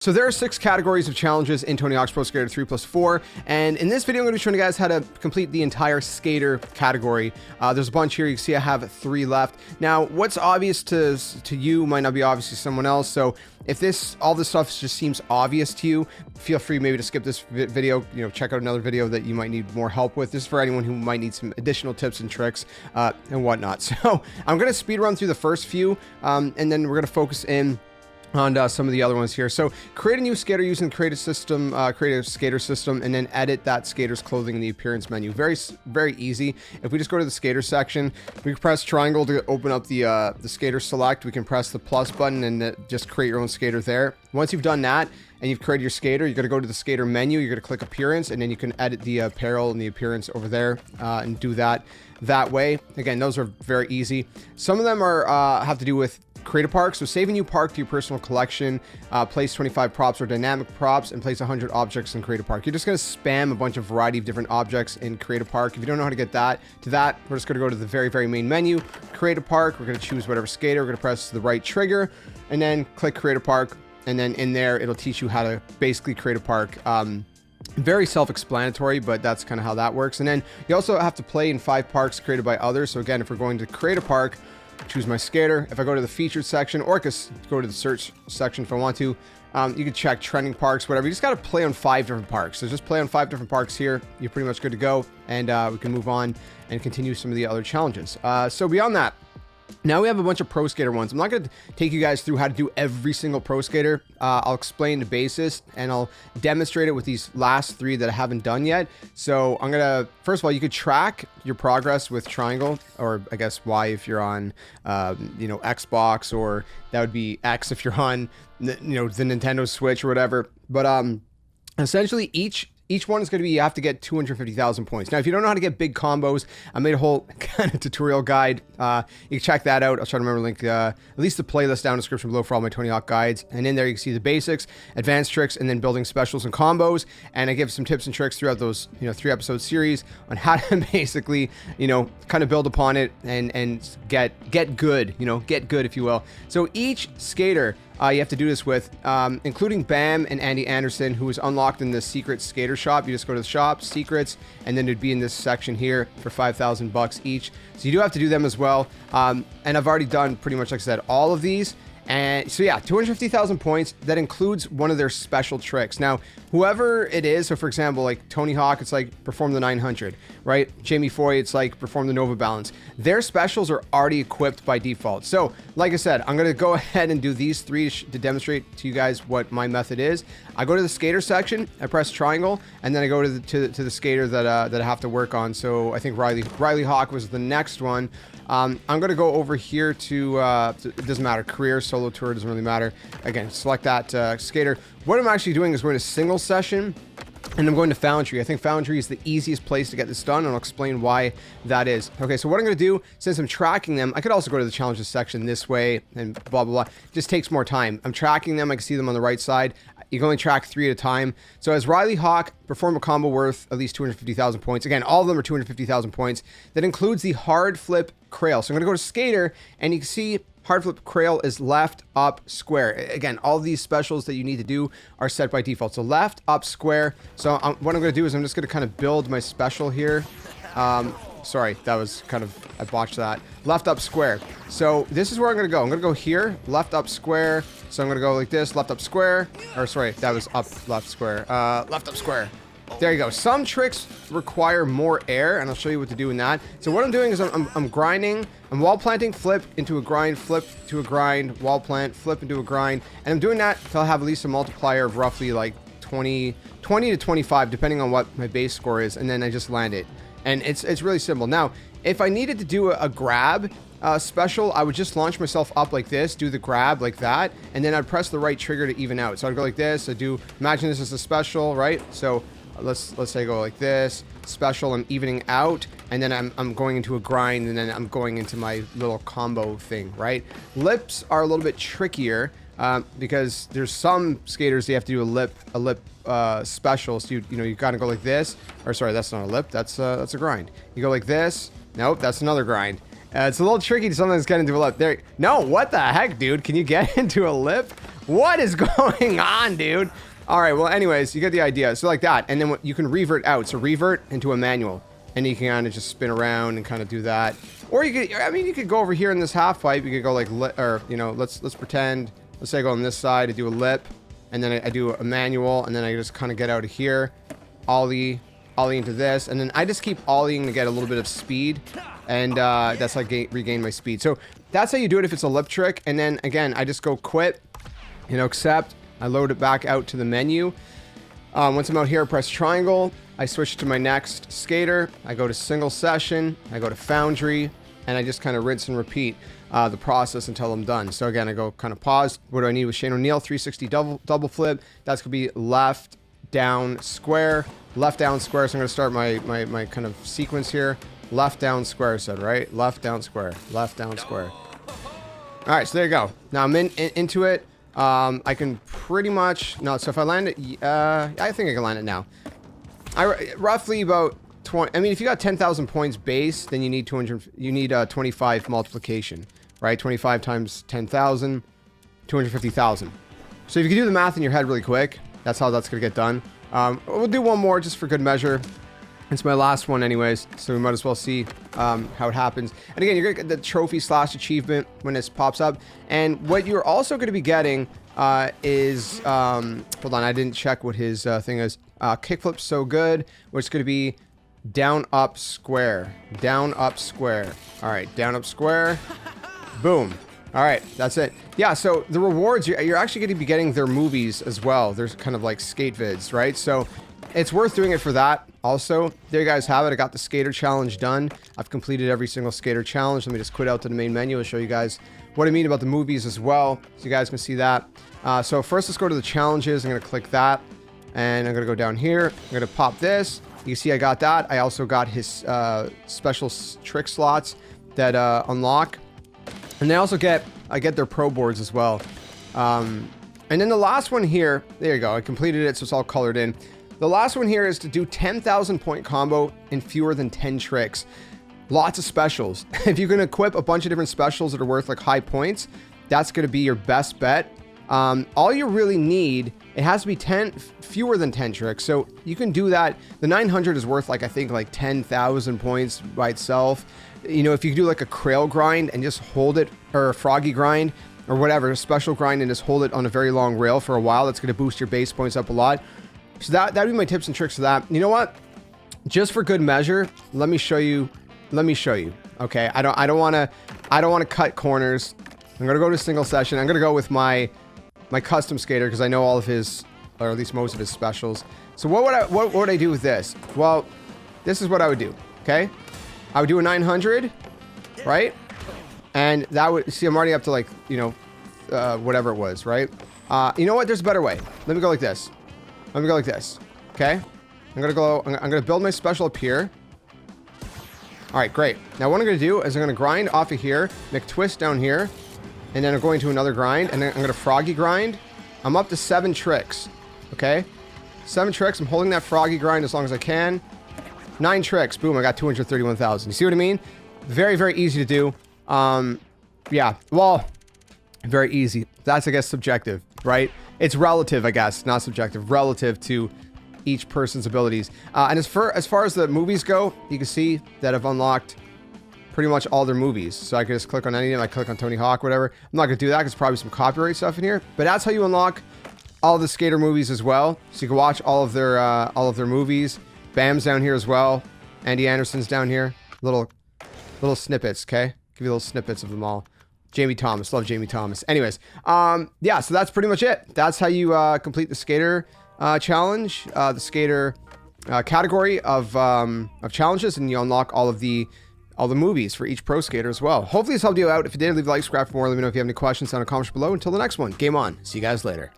So there are 6 categories of challenges in Tony Hawk's Pro Skater 3+4, and in this video I'm going to be showing you guys how to complete the entire skater category. There's a bunch here. You can see I have 3 left. Now, what's obvious to you might not be obvious to someone else, so if all this stuff just seems obvious to you, feel free maybe to skip this video, check out another video that you might need more help with. This is for anyone who might need some additional tips and tricks and whatnot. So I'm going to speed run through the first few, and then we're going to focus in on some of the other ones here. So create a new skater using the create a skater system, and then edit that skater's clothing in the appearance menu. Very easy. If we just go to the skater section, we can press triangle to open up the skater select. We can press the plus button and just create your own skater there. Once you've done that and you've created your skater, you're going to go to the skater menu. You're going to click appearance, and then you can edit the apparel and the appearance over there and do that way. Again, those are very easy. Some of them are have to do with create a park. So save a new park to your personal collection, place 25 props or dynamic props, and place 100 objects in create a park. You're just going to spam a bunch of variety of different objects in create a park. If you don't know how to get to that, we're just going to go to the very main menu, create a park. We're going to choose whatever skater. We're going to press the right trigger and then click create a park. And then in there, it'll teach you how to basically create a park. Very self-explanatory, but that's kind of how that works. And then you also have to play in 5 parks created by others. So again, if we're going to create a park, choose my skater. If I go to the featured section, or I could go to the search section if I want to, you can check trending parks, whatever. You just got to play on 5 different parks. So just play on 5 different parks here. You're pretty much good to go. And we can move on and continue some of the other challenges. So beyond that, now we have a bunch of pro skater ones. I'm not going to take you guys through how to do every single pro skater. I'll explain the basis and I'll demonstrate it with these last 3 that I haven't done yet. So I'm going to, first of all, you could track your progress with triangle, or I guess Y if you're on, Xbox, or that would be X if you're on, the Nintendo Switch or whatever. But essentially each one is going to be, you have to get 250,000 points. Now, if you don't know how to get big combos, I made a whole kind of tutorial guide. You can check that out. I'll try to remember to link at least the playlist down in the description below for all my Tony Hawk guides. And in there, you can see the basics, advanced tricks, and then building specials and combos. And I give some tips and tricks throughout those 3-episode series on how to basically, kind of build upon it and get good, get good, if you will. So each skater you have to do this with, including Bam and Andy Anderson, who is unlocked in the secret skater shop. You just go to the shop, secrets, and then it'd be in this section here for 5,000 bucks each. So you do have to do them as well. And I've already done pretty much, like I said, all of these. And so yeah, 250,000 points. That includes one of their special tricks. Now, whoever it is, so for example, like Tony Hawk, it's like perform the 900, right? Jamie Foy, it's like perform the Nova Balance. Their specials are already equipped by default. So like I said, I'm going to go ahead and do these 3 to demonstrate to you guys what my method is. I go to the skater section, I press triangle, and then I go to the skater that I have to work on. So I think Riley Hawk was the next one. I'm going to go over here to, it doesn't matter, career, solo tour, doesn't really matter. Again, select that skater. What I'm actually doing is going to single session, and I'm going to Foundry. I think Foundry is the easiest place to get this done, and I'll explain why that is. Okay, so what I'm going to do, since I'm tracking them, I could also go to the challenges section this way, and blah, blah, blah. It just takes more time. I'm tracking them. I can see them on the right side. You can only track 3 at a time. So as Riley Hawk, perform a combo worth at least 250,000 points. Again, all of them are 250,000 points. That includes the hard flip crail. So I'm going to go to skater, and you can see hard flip crail is left, up, square. Again, all these specials that you need to do are set by default. So left, up, square. So what I'm going to do is I'm just going to kind of build my special here. Sorry, that was kind of, I botched that. Left, up, square. So this is where I'm going to go. I'm going to go here, left, up, square. So I'm going to go like this, left, up, square. Or sorry, that was up, left, square. Left, up, square. There you go. Some tricks require more air, and I'll show you what to do in that. So what I'm doing is I'm grinding. I'm wall planting, flip into a grind, flip to a grind, wall plant, flip into a grind. And I'm doing that until I have at least a multiplier of roughly like 20 to 25, depending on what my base score is. And then I just land it. And it's really simple. Now, if I needed to do a grab special, I would just launch myself up like this, do the grab like that, and then I'd press the right trigger to even out. So I'd go like this. Imagine this is a special, right? So let's say I go like this, special, I'm evening out, and then I'm going into a grind, and then I'm going into my little combo thing, right? Lips are a little bit trickier because there's some skaters they have to do a lip special. So you gotta go like this, or sorry, that's not a lip, that's a grind. You go like this. Nope, that's another grind. It's a little tricky to sometimes get into a lip. There, no, what the heck, dude? Can you get into a lip? What is going on, dude? All right, well, anyways, you get the idea. So like that, and then you can revert out. So revert into a manual, and you can kind of just spin around and kind of do that. Or you could, I mean, you could go over here in this half pipe. You could go like, or you know, let's pretend. Let's say I go on this side, I do a lip, and then I do a manual, and then I just kind of get out of here, ollie into this, and then I just keep ollieing to get a little bit of speed, and that's like regain my speed. So that's how you do it if it's a lip trick. And then again, I just go quit, you know, accept. I load it back out to the menu. Once I'm out here, I press triangle. I switch to my next skater. I go to single session. I go to Foundry, and I just kind of rinse and repeat the process until I'm done. So again, I go kind of pause. What do I need with Shane O'Neill? 360 double flip. That's gonna be left, down, square. Left, down, square. So I'm gonna start my kind of sequence here. Left, down, square, said, right? Left, down, square. Left, down, square. All right, so there you go. Now I'm into it. I can pretty much, no, so if I land it, I think I can land it now. Roughly about 20, I mean, if you got 10,000 points base, then you need 25 multiplication, right? 25 times 10,000, 250,000. So if you can do the math in your head really quick, that's how that's gonna get done. We'll do one more just for good measure. It's my last one anyways, so we might as well see how it happens. And again, you're gonna get the trophy / achievement when this pops up. And what you're also gonna be getting is, hold on, I didn't check what his thing is. Kickflip so good, which is gonna be down, up, square. Down, up, square. All right, down, up, square. Boom. All right, that's it. Yeah, so the rewards, you're actually gonna be getting their movies as well. There's kind of like skate vids, right? So it's worth doing it for that. Also, there you guys have it. I got the skater challenge done. I've completed every single skater challenge. Let me just quit out to the main menu and show you guys what I mean about the movies as well, so you guys can see that. So first, let's go to the challenges. I'm gonna click that, and I'm gonna go down here. I'm gonna pop this. You see I got that. I also got his special trick slots that unlock. And they also I get their pro boards as well. And then the last one here, there you go. I completed it, so it's all colored in. The last one here is to do 10,000 point combo in fewer than 10 tricks. Lots of specials. If you can equip a bunch of different specials that are worth like high points, that's going to be your best bet. All you really need, it has to be fewer than 10 tricks. So you can do that. The 900 is worth like, I think like 10,000 points by itself. You know, if you do like a Krail grind and just hold it, or a Froggy grind, or whatever, a special grind, and just hold it on a very long rail for a while, that's going to boost your base points up a lot. So that'd be my tips and tricks for that. You know what? Just for good measure, let me show you. Okay, I don't want to cut corners. I'm gonna go to single session. I'm gonna go with my custom skater because I know all of his, or at least most of his specials. So what would I do with this? Well, this is what I would do. Okay, I would do a 900, right? And that would, see, I'm already up to like, you know, whatever it was, right? You know what? There's a better way. Let me go like this. Let me go like this. Okay, I'm gonna build my special up here. All right, great. Now what I'm gonna do is I'm gonna grind off of here, make twist down here, and then I'm going to another grind, and then I'm gonna Froggy grind. I'm up to 7 tricks. Okay, 7 tricks. I'm holding that Froggy grind as long as I can. 9 tricks. Boom! I got 231,000. You see what I mean? Very, very easy to do. Yeah. Well, very easy. That's, I guess, subjective, right? It's relative, I guess, not subjective, relative to each person's abilities. And as far as the movies go, you can see that I've unlocked pretty much all their movies. So I can just click on any of them. I click on Tony Hawk, whatever. I'm not gonna do that because probably some copyright stuff in here. But that's how you unlock all the skater movies as well. So you can watch all of their movies. Bam's down here as well. Andy Anderson's down here. Little snippets, okay? Give you little snippets of them all. Jamie Thomas, love Jamie Thomas. Anyways, yeah, so that's pretty much it. That's how you complete the skater challenge, the skater category of challenges, and you unlock all the movies for each pro skater as well. Hopefully this helped you out. If you did, leave a like, subscribe for more. Let me know if you have any questions down in the comments below. Until the next one, game on. See you guys later.